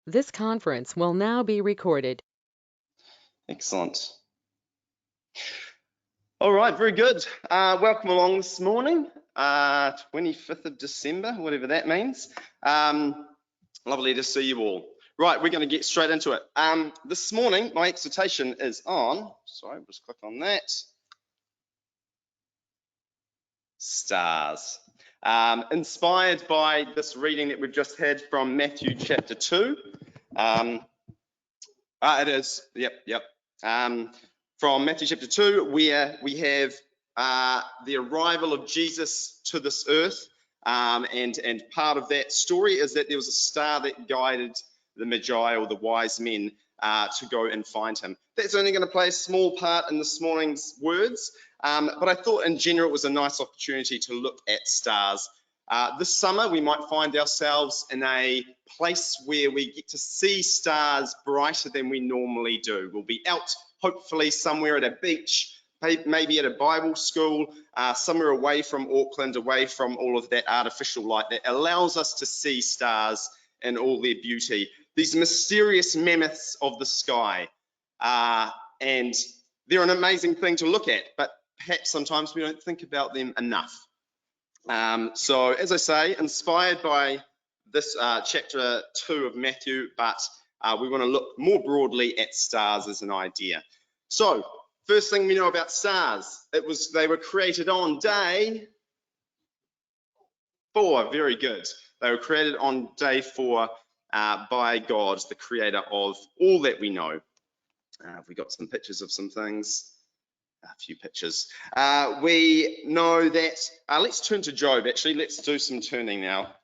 This conference will now be recorded. Excellent. All right, very good. Welcome along this morning, 25th of December, whatever that means. Lovely to see you all. Right, we're going to get straight into it. This morning, my exhortation is on, sorry, just click on that. Stars. Inspired by this reading that we've just had from Matthew chapter 2. It is, yep. From Matthew chapter 2, where we have the arrival of Jesus to this earth. And part of that story is that there was a star that guided the Magi, or the wise men, to go and find him. That's only going to play a small part in this morning's words, but I thought in general it was a nice opportunity to look at stars. This summer we might find ourselves in a place where we get to see stars brighter than we normally do. We'll be out hopefully somewhere at a beach, maybe at a Bible school, somewhere away from Auckland, away from all of that artificial light that allows us to see stars in all their beauty. These mysterious mammoths of the sky, and they're an amazing thing to look at, but perhaps sometimes we don't think about them enough. So as I say, inspired by this chapter 2 of Matthew, but we want to look more broadly at stars as an idea. So first thing we know about stars, they were created on day 4. Very good. They were created on day 4 by God, the creator of all that we know. We got some pictures of some things. A few pictures. We know that, let's turn to Job, actually. Let's do some turning now.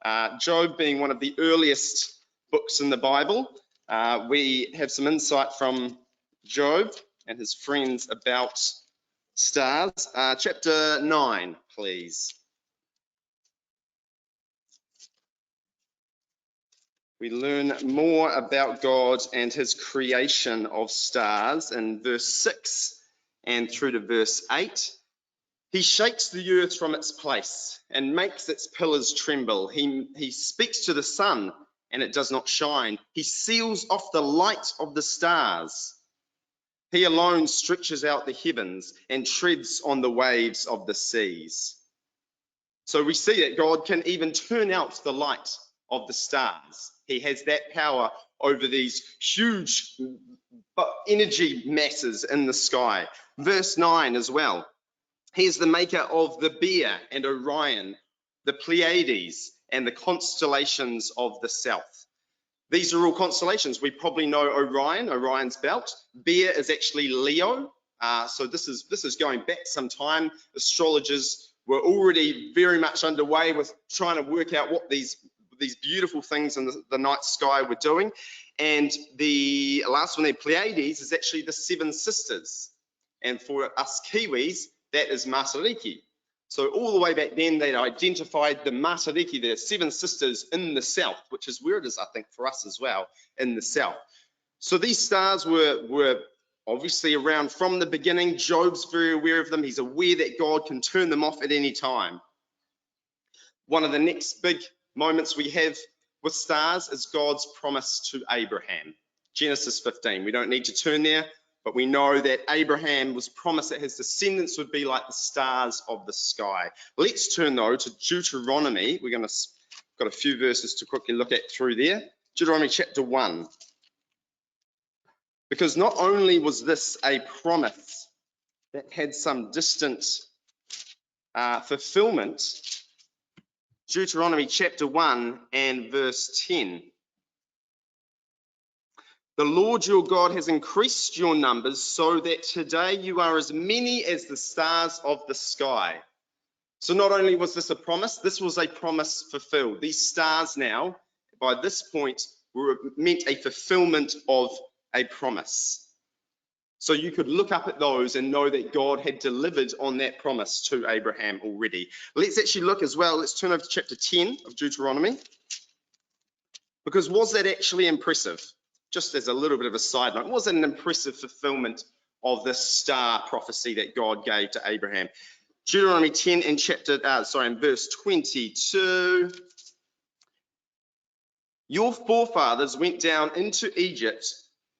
Job being one of the earliest books in the Bible, we have some insight from Job and his friends about stars. Chapter 9, please. We learn more about God and his creation of stars in verse 6 and through to verse 8. He shakes the earth from its place and makes its pillars tremble. He speaks to the sun and it does not shine. He seals off the light of the stars. He alone stretches out the heavens and treads on the waves of the seas. So we see that God can even turn out the light of the stars. He has that power over these huge energy masses in the sky. Verse 9 as well. He is the maker of the Bear and Orion, the Pleiades, and the constellations of the south. These are all constellations. We probably know Orion, Orion's belt. Bear is actually Leo. So this is going back some time. Astrologers were already very much underway with trying to work out what these beautiful things in the night sky were doing. And the last one there, Pleiades, is actually the 7 sisters. And for us Kiwis, that is Matariki. So all the way back then, they'd identified the Matariki, the 7 sisters in the south, which is where it is, I think, for us as well, in the south. So these stars were obviously around from the beginning. Job's very aware of them. He's aware that God can turn them off at any time. One of the next big moments we have with stars is God's promise to Abraham. Genesis 15. We don't need to turn there, but we know that Abraham was promised that his descendants would be like the stars of the sky. Let's turn though to Deuteronomy. We're got a few verses to quickly look at through there. Deuteronomy chapter 1. Because not only was this a promise that had some distant fulfillment, Deuteronomy chapter 1 and verse 10. The Lord your God has increased your numbers so that today you are as many as the stars of the sky. So not only was this a promise, this was a promise fulfilled. These stars now, by this point, meant a fulfillment of a promise. So you could look up at those and know that God had delivered on that promise to Abraham already. Let's actually look as well. Let's turn over to chapter 10 of Deuteronomy. Because was that actually impressive? Just as a little bit of a side note, was it an impressive fulfillment of this star prophecy that God gave to Abraham? Deuteronomy 10 in verse 22. Your forefathers went down into Egypt,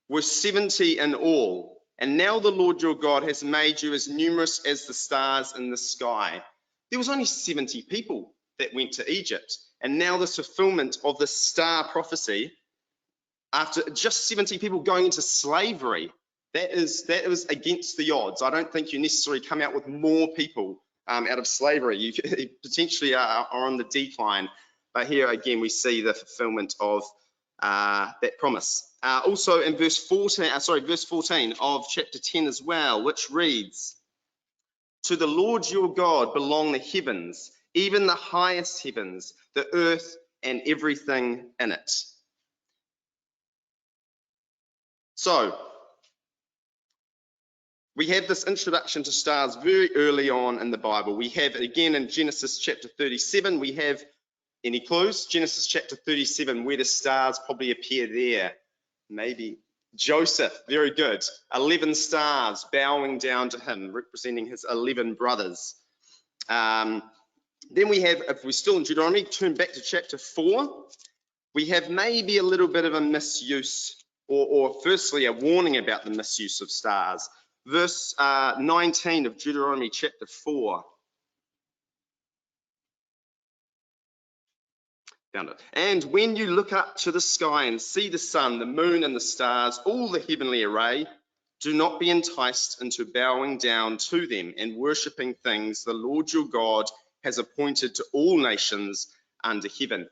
were 70 in all, and now the Lord your God has made you as numerous as the stars in the sky. There was only 70 people that went to Egypt, and now this fulfillment of the star prophecy, after just 70 people going into slavery, that is against the odds. I don't think you necessarily come out with more people out of slavery. You potentially are on the decline. But here again, we see the fulfillment of that promise. Also in verse 14 of chapter 10 as well, which reads, "To the Lord your God belong the heavens, even the highest heavens, the earth and everything in it." So we have this introduction to stars very early on in the Bible. We have it again in Genesis chapter 37. We have, any clues? Genesis chapter 37, where do stars probably appear there? Maybe Joseph, very good. 11 stars bowing down to him, representing his 11 brothers. Then we have, if we're still in Deuteronomy, turn back to chapter 4. We have maybe a little bit of a misuse, or firstly, a warning about the misuse of stars. Verse 19 of Deuteronomy chapter 4. Found it. "And when you look up to the sky and see the sun, the moon, and the stars, all the heavenly array, do not be enticed into bowing down to them and worshipping things the Lord your God has appointed to all nations under heaven."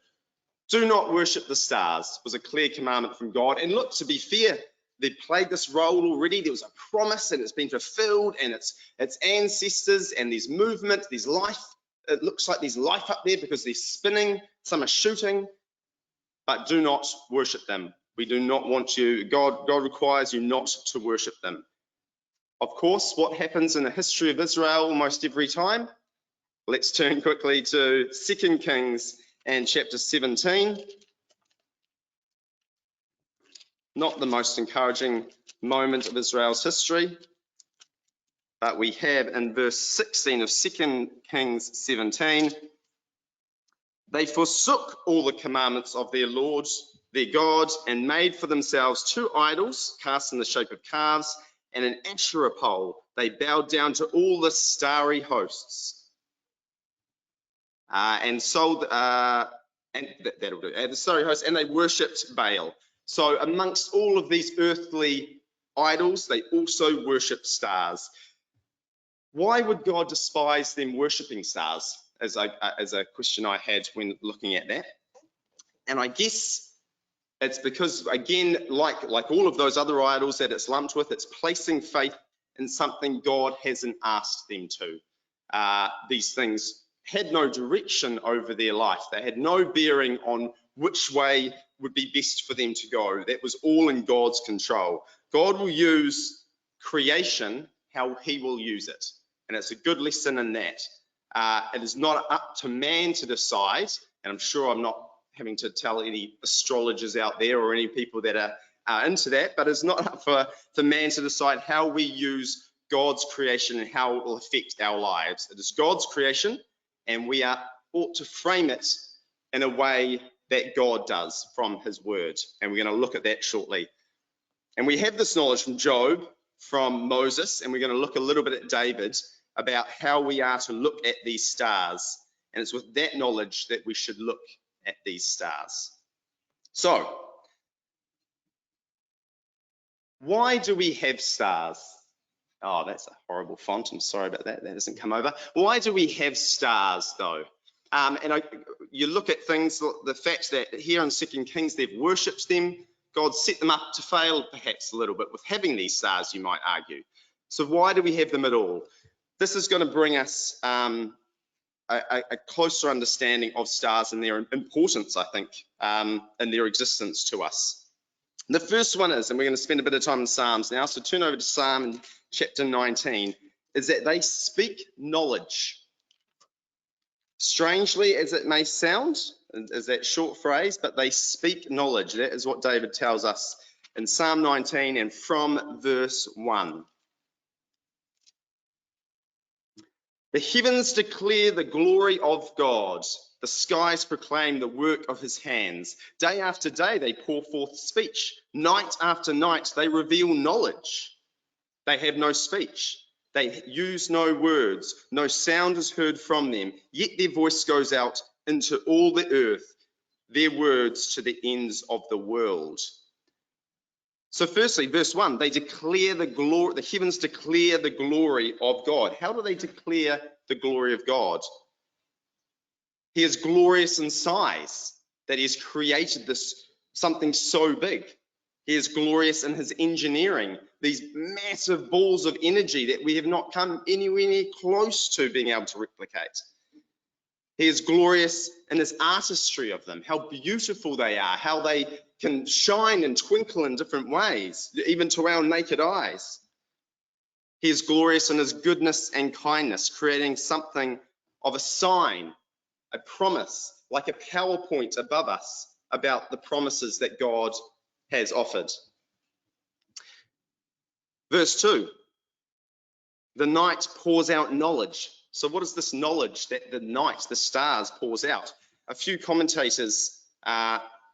Do not worship the stars was a clear commandment from God. And look, to be fair, they played this role already. There was a promise and it's been fulfilled, and its ancestors, and there's movement, there's life. It looks like there's life up there because they're spinning, some are shooting, but do not worship them. We do not want you, God requires you not to worship them. Of course, what happens in the history of Israel almost every time? Let's turn quickly to 2 Kings and chapter 17. Not the most encouraging moment of Israel's history, but we have in verse 16 of 2 Kings 17, "They forsook all the commandments of their Lord, their God, and made for themselves 2 idols cast in the shape of calves and an Asherah pole. They bowed down to all the starry hosts." And sold, and that'll do. The starry hosts, and they worshipped Baal. So amongst all of these earthly idols, they also worship stars. Why would God despise them worshipping stars? As a question I had when looking at that. And I guess it's because, again, like all of those other idols that it's lumped with, it's placing faith in something God hasn't asked them to. These things had no direction over their life. They had no bearing on which way would be best for them to go. That was all in God's control. God will use creation how he will use it. And it's a good lesson in that. It is not up to man to decide, and I'm sure I'm not having to tell any astrologers out there or any people that are into that, but it's not up for man to decide how we use God's creation and how it will affect our lives. It is God's creation, and we ought to frame it in a way that God does from his word. And we're going to look at that shortly. And we have this knowledge from Job, from Moses, and we're going to look a little bit at David about how we are to look at these stars. And it's with that knowledge that we should look at these stars. So, why do we have stars? Oh, that's a horrible font. I'm sorry about that. That doesn't come over. Why do we have stars, though? You look at things, the fact that here in 2 Kings, they've worshipped them. God set them up to fail, perhaps, a little bit with having these stars, you might argue. So why do we have them at all? This is going to bring us a closer understanding of stars and their importance, I think, and their existence to us. The first one is, and we're going to spend a bit of time in Psalms now, so turn over to Psalm chapter 19, is that they speak knowledge. Strangely as it may sound, is that short phrase, but they speak knowledge. That is what David tells us in Psalm 19 and from verse 1. "The heavens declare the glory of God, The skies proclaim the work of his hands. Day after day they pour forth speech. Night after night they reveal knowledge. They have no speech. They use no words. No sound is heard from them. Yet their voice goes out into all the earth, their words to the ends of the world. So firstly, verse 1, they declare the glory, the heavens declare the glory of God. How do they declare the glory of God? He is glorious in size, that he has created this something so big. He is glorious in his engineering, these massive balls of energy that we have not come anywhere near close to being able to replicate. He is glorious in his artistry of them, how beautiful they are, how they can shine and twinkle in different ways, even to our naked eyes. He is glorious in his goodness and kindness, creating something of a sign, a promise, like a PowerPoint above us about the promises that God has offered. Verse 2, the night pours out knowledge. So what is this knowledge that the night, the stars, pours out? A few commentators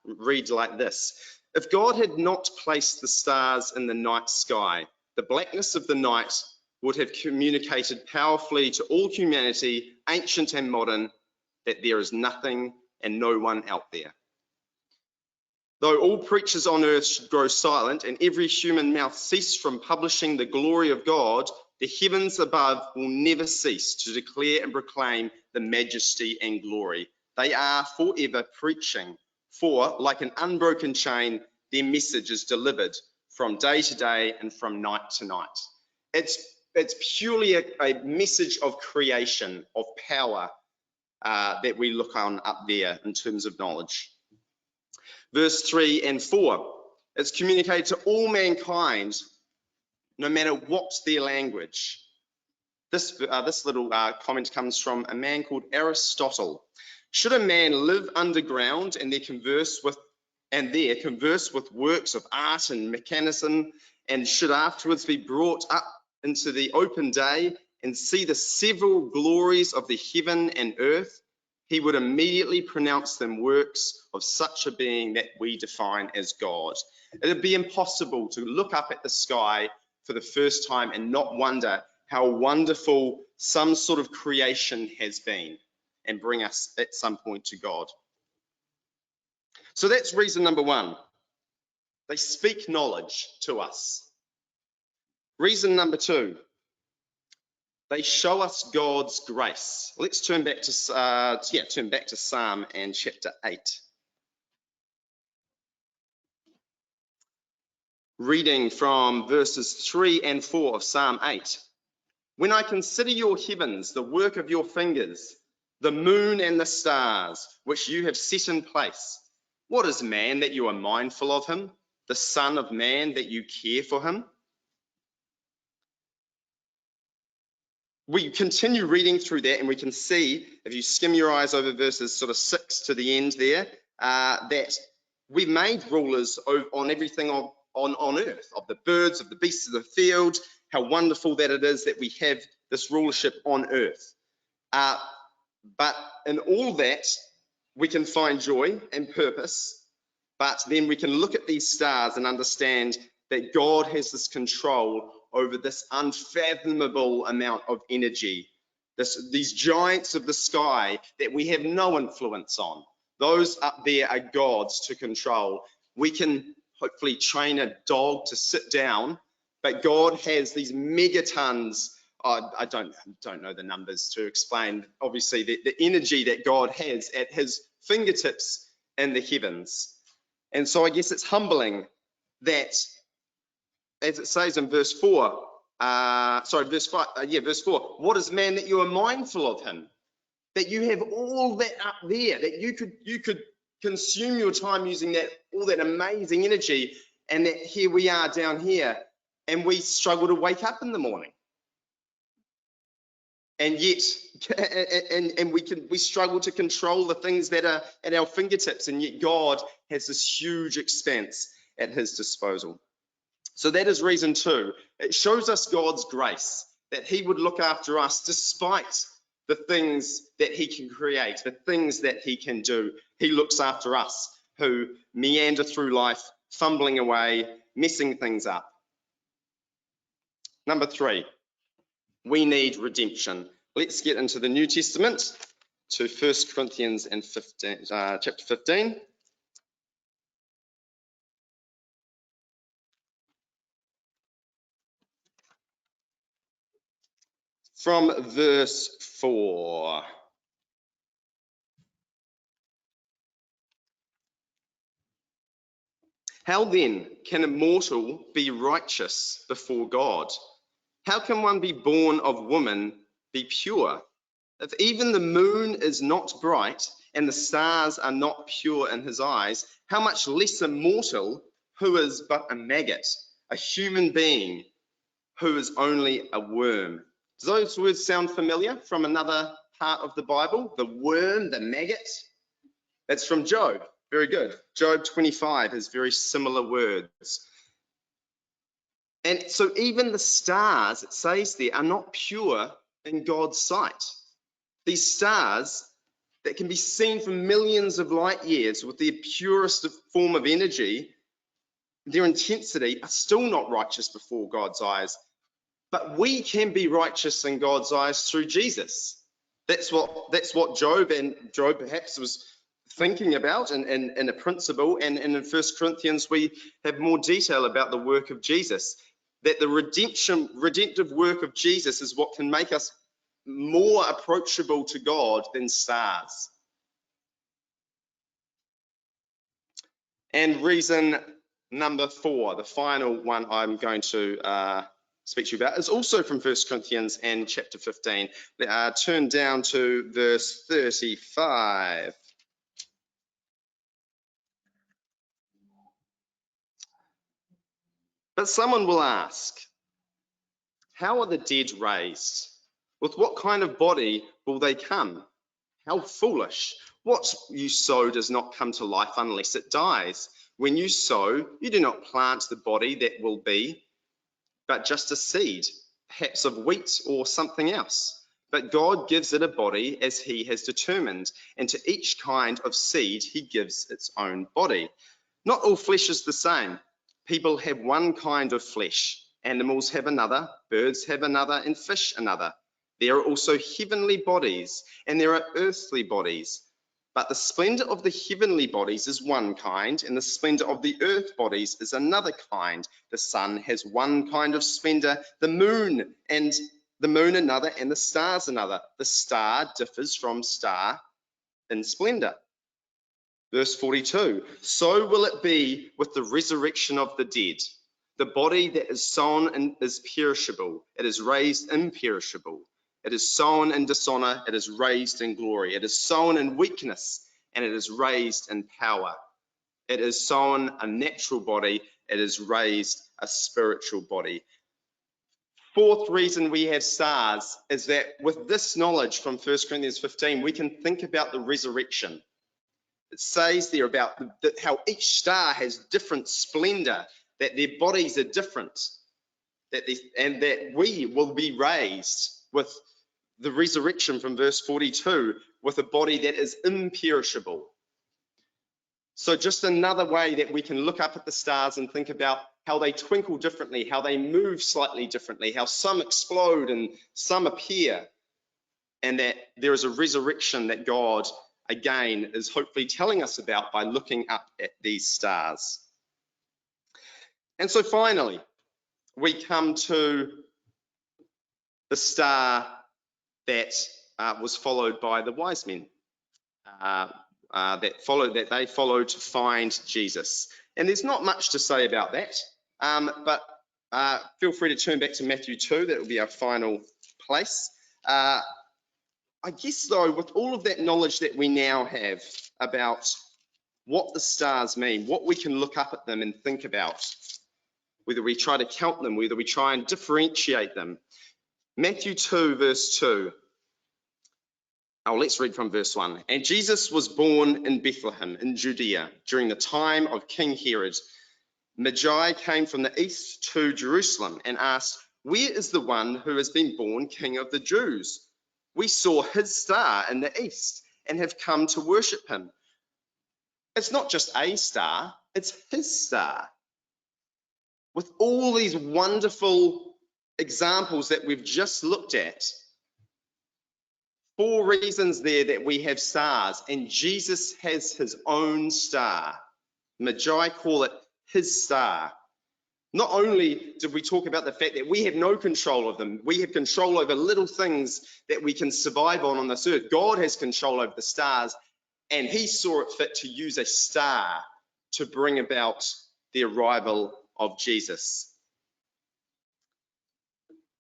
read like this. If God had not placed the stars in the night sky, the blackness of the night would have communicated powerfully to all humanity, ancient and modern, that there is nothing and no one out there. Though all preachers on earth should grow silent and every human mouth cease from publishing the glory of God, the heavens above will never cease to declare and proclaim the majesty and glory. They are forever preaching, for like an unbroken chain, their message is delivered from day to day and from night to night. It's purely a message of creation, of power that we look on up there in terms of knowledge. Verse 3 and 4, it's communicated to all mankind, no matter what their language. This little comment comes from a man called Aristotle. Should a man live underground and there converse with works of art and mechanism, and should afterwards be brought up into the open day and see the several glories of the heaven and earth, he would immediately pronounce them works of such a being that we define as God. It would be impossible to look up at the sky for the first time and not wonder how wonderful some sort of creation has been and bring us at some point to God. So that's reason number one. They speak knowledge to us. Reason number two, they show us God's grace. Let's turn back to Psalm and chapter 8. Reading from verses 3 and 4 of Psalm 8. When I consider your heavens, the work of your fingers, the moon and the stars, which you have set in place, what is man that you are mindful of him? The son of man that you care for him? We continue reading through that and we can see, if you skim your eyes over verses sort of 6 to the end there, that we've made rulers on everything on earth, of the birds, of the beasts of the field, how wonderful that it is that we have this rulership on earth. But in all that, we can find joy and purpose, but then we can look at these stars and understand that God has this control over this unfathomable amount of energy, these giants of the sky that we have no influence on. Those up there are God's to control. We can hopefully train a dog to sit down, but God has these megatons. I don't know the numbers to explain, obviously, the energy that God has at his fingertips in the heavens. And so I guess it's humbling that, as it says in verse 4, verse 5, verse 4, what is man that you are mindful of him? That you have all that up there, that you could consume your time using that, all that amazing energy, and that here we are down here, and we struggle to wake up in the morning. And yet, and we struggle to control the things that are at our fingertips, and yet God has this huge expanse at his disposal. So that is reason two. It shows us God's grace, that he would look after us despite the things that he can create, the things that he can do. He looks after us who meander through life, fumbling away, messing things up. Number 3, we need redemption. Let's get into the New Testament to 1 Corinthians and chapter 15. From verse 4. How then can a mortal be righteous before God? How can one be born of woman be pure? If even the moon is not bright and the stars are not pure in his eyes, how much less a mortal who is but a maggot, a human being who is only a worm? Do those words sound familiar from another part of the Bible? The worm, the maggot? That's from Job. Very good. Job 25 has very similar words. And so even the stars, it says there, are not pure in God's sight. These stars that can be seen from millions of light years with their purest form of energy, their intensity, are still not righteous before God's eyes. But we can be righteous in God's eyes through Jesus. That's what Job perhaps was thinking about in a principle. And in 1 Corinthians, we have more detail about the work of Jesus. That the redemptive work of Jesus is what can make us more approachable to God than stars. And reason number 4, the final one I'm going to speak to you about, is also from 1 Corinthians and chapter 15. Turn down to verse 35. But someone will ask, how are the dead raised? With what kind of body will they come? How foolish. What you sow does not come to life unless it dies. When you sow, you do not plant the body that will be, but just a seed, perhaps of wheat or something else. But God gives it a body as he has determined, and to each kind of seed he gives its own body. Not all flesh is the same. People have one kind of flesh, animals have another, birds have another, and fish another. There are also heavenly bodies, and there are earthly bodies. But the splendor of the heavenly bodies is one kind, and the splendor of the earth bodies is another kind. The sun has one kind of splendor, the moon another, and the stars another. The star differs from star in splendor. Verse 42, so will it be with the resurrection of the dead. The body that is sown is perishable, it is raised imperishable. It is sown in dishonor, it is raised in glory. It is sown in weakness, and it is raised in power. It is sown a natural body, it is raised a spiritual body. Fourth reason we have stars is that with this knowledge from 1 Corinthians 15, we can think about the resurrection. It says there about how each star has different splendor, that their bodies are different, and that we will be raised with the resurrection from verse 42 with a body that is imperishable. So just another way that we can look up at the stars and think about how they twinkle differently, how they move slightly differently, how some explode and some appear, and that there is a resurrection that God again is hopefully telling us about by looking up at these stars. And so finally, we come to the star that was followed by the wise men, that they followed to find Jesus. And there's not much to say about that, but feel free to turn back to Matthew 2. That will be our final place. I guess, though, with all of that knowledge that we now have about what the stars mean, what we can look up at them and think about, whether we try to count them, whether we try and differentiate them. Matthew 2, verse 2. Oh, let's read from verse 1. And Jesus was born in Bethlehem in Judea during the time of King Herod. Magi came from the east to Jerusalem and asked, where is the one who has been born King of the Jews? We saw his star in the east and have come to worship him. It's not just a star, it's his star. With all these wonderful examples that we've just looked at, 4 reasons there that we have stars, and Jesus has his own star. Magi call it his star. Not only did we talk about the fact that we have no control of them, we have control over little things that we can survive on this earth. God has control over the stars, and he saw it fit to use a star to bring about the arrival of Jesus.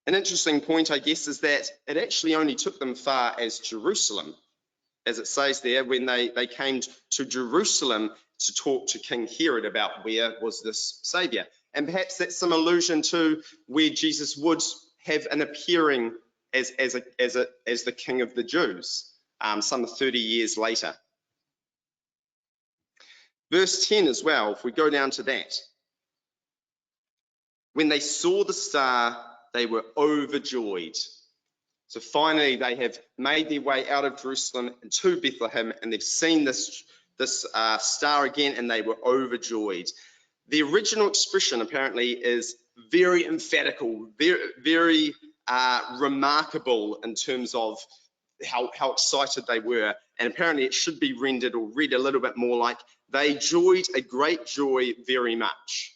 An interesting point, I guess, is that it actually only took them far as Jerusalem, as it says there, when they came to Jerusalem to talk to King Herod about where was this Saviour. And perhaps that's some allusion to where Jesus would have an appearing as the King of the Jews, some 30 years later. Verse 10 as well, if we go down to that. When they saw the star, they were overjoyed. So finally, they have made their way out of Jerusalem to Bethlehem, and they've seen this star again, and they were overjoyed. The original expression apparently is very emphatical, very remarkable in terms of how excited they were. And apparently it should be rendered or read a little bit more like, they joyed a great joy very much,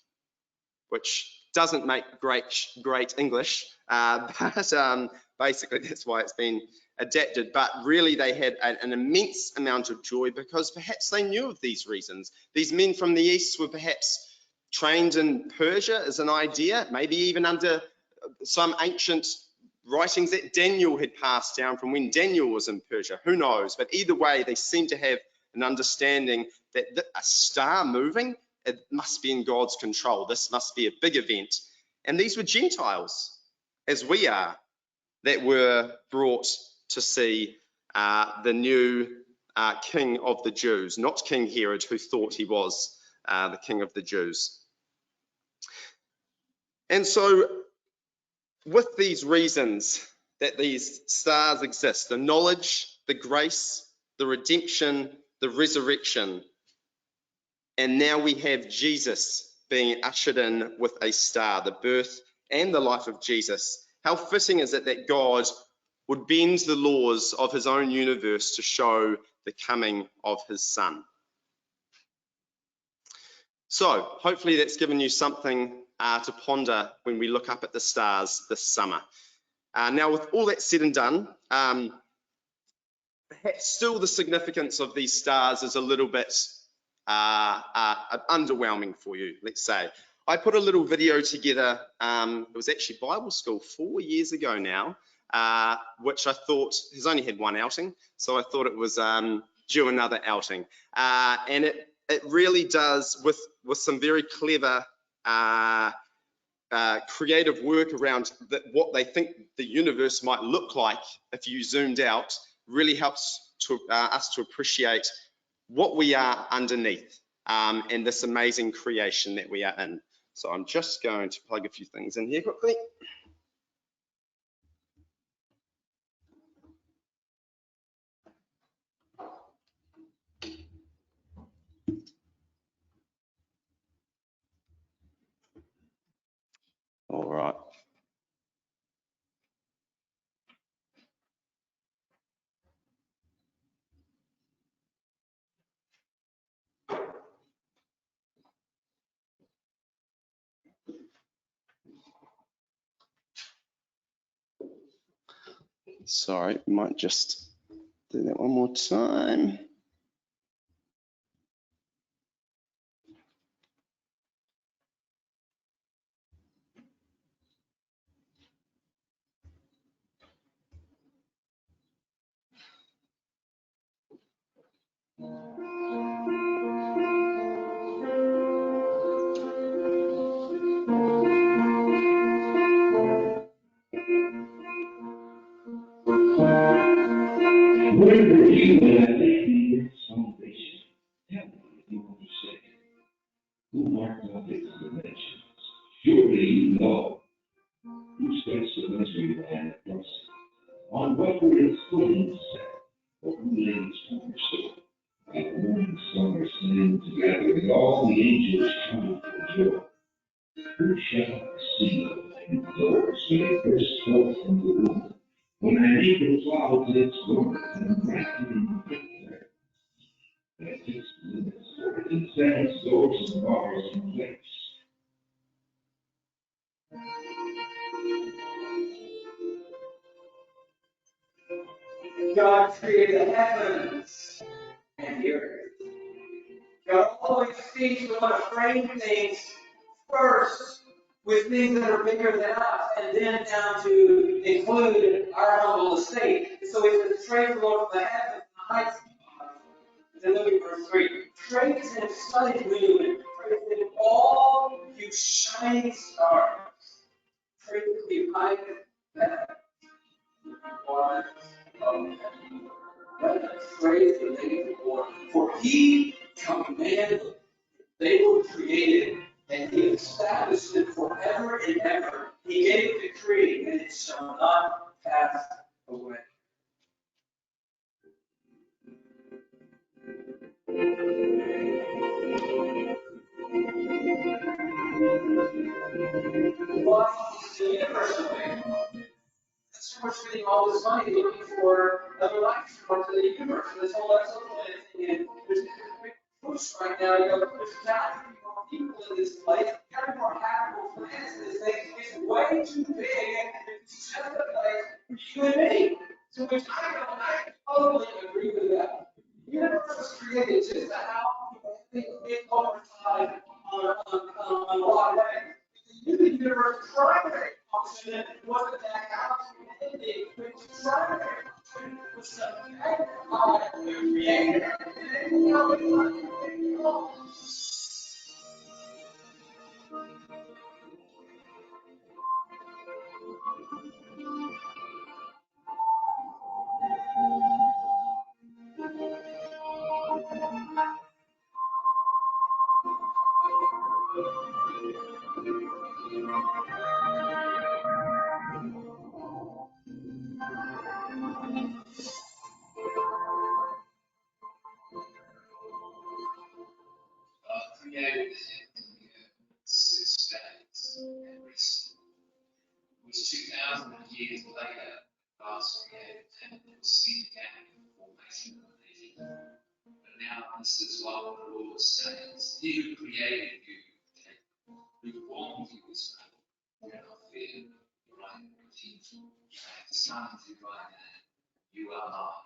which doesn't make great English, but basically that's why it's been adapted. But really they had an immense amount of joy because perhaps they knew of these reasons. These men from the east were perhaps trained in Persia as an idea, maybe even under some ancient writings that Daniel had passed down from when Daniel was in Persia. Who knows? But either way, they seem to have an understanding that a star moving, it must be in God's control. This must be a big event. And these were Gentiles, as we are, that were brought to see the new king of the Jews, not King Herod, who thought he was the king of the Jews. And so with these reasons that these stars exist, the knowledge, the grace, the redemption, the resurrection, and now we have Jesus being ushered in with a star, the birth and the life of Jesus. How fitting is it that God would bend the laws of his own universe to show the coming of his Son? So hopefully that's given you something to ponder when we look up at the stars this summer. Now, with all that said and done, perhaps still the significance of these stars is a little bit underwhelming for you, let's say. I put a little video together, it was actually Bible school 4 years ago now, which I thought has only had one outing, so I thought it was due another outing. And it really does, with some very clever creative work around what they think the universe might look like if you zoomed out, really helps us to appreciate what we are underneath and this amazing creation that we are in. So I'm just going to plug a few things in here quickly. All right. Sorry, might just do that one more time. Wherever you have laid its foundation, tell me if you understand. Who marked out its dimensions? Surely you know. Who stretched the mystery land across On what would its footing set, or who laid its cornerstone? Like the morning stars sang together, and all the angels shout for joy. Who shall see the doors when they first spoke from the womb? When an eagle clouds its word and wrapped in victor, that its limits for it set its doors and bars in place. God created the heavens and the earth. God always speaks we want to frame things first with things that are bigger than us, and then down to include our humble estate. So he says, praise the Lord for the heavens and the heights of God. Then look at verse 3. Praise him, sun and moon. Praise him, all you shining stars. Praise him, high that waters of heaven. Let us praise the name of the Lord. For he commanded, they were created, and he established it forever and ever. He gave a decree, and it shall not pass away. Why is the universe away? That's why we're spending all this money looking for other life forms in the universe. And this whole exoplanet thing, and there's a big push right now. You know, there's got to be more people in this place. There's got to be more habitable planets in this thing. It's way too big. It's just a place for you and me. So which I totally agree with that. The universe was created just to help things get over time on a lot of ways. The universe primary function wasn't that galaxy ending, which primary function was to magnify the creator and everything else. Created the heavens and the earth in 6 days and rested. It was 2,000 years later that God's created and it was seen down in the formation of the earth. But now this is what the Lord says. He who created you, who formed you is good. Do not fear, for I am with you. I have assigned you by name. You are mine.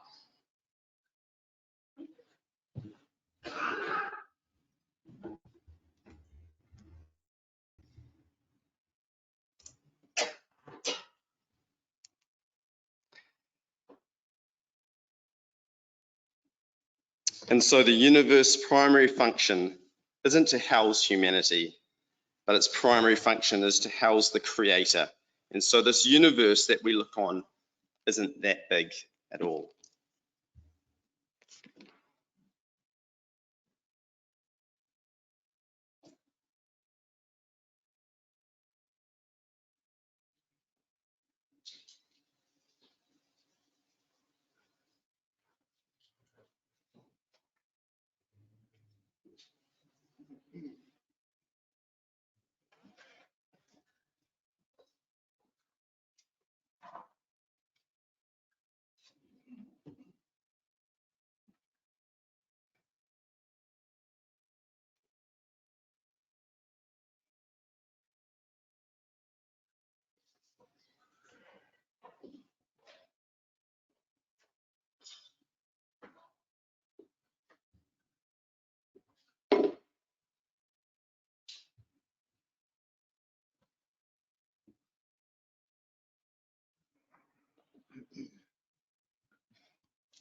And so the universe's primary function isn't to house humanity, but its primary function is to house the creator. And so this universe that we look on isn't that big at all.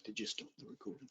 Did you stop the recording?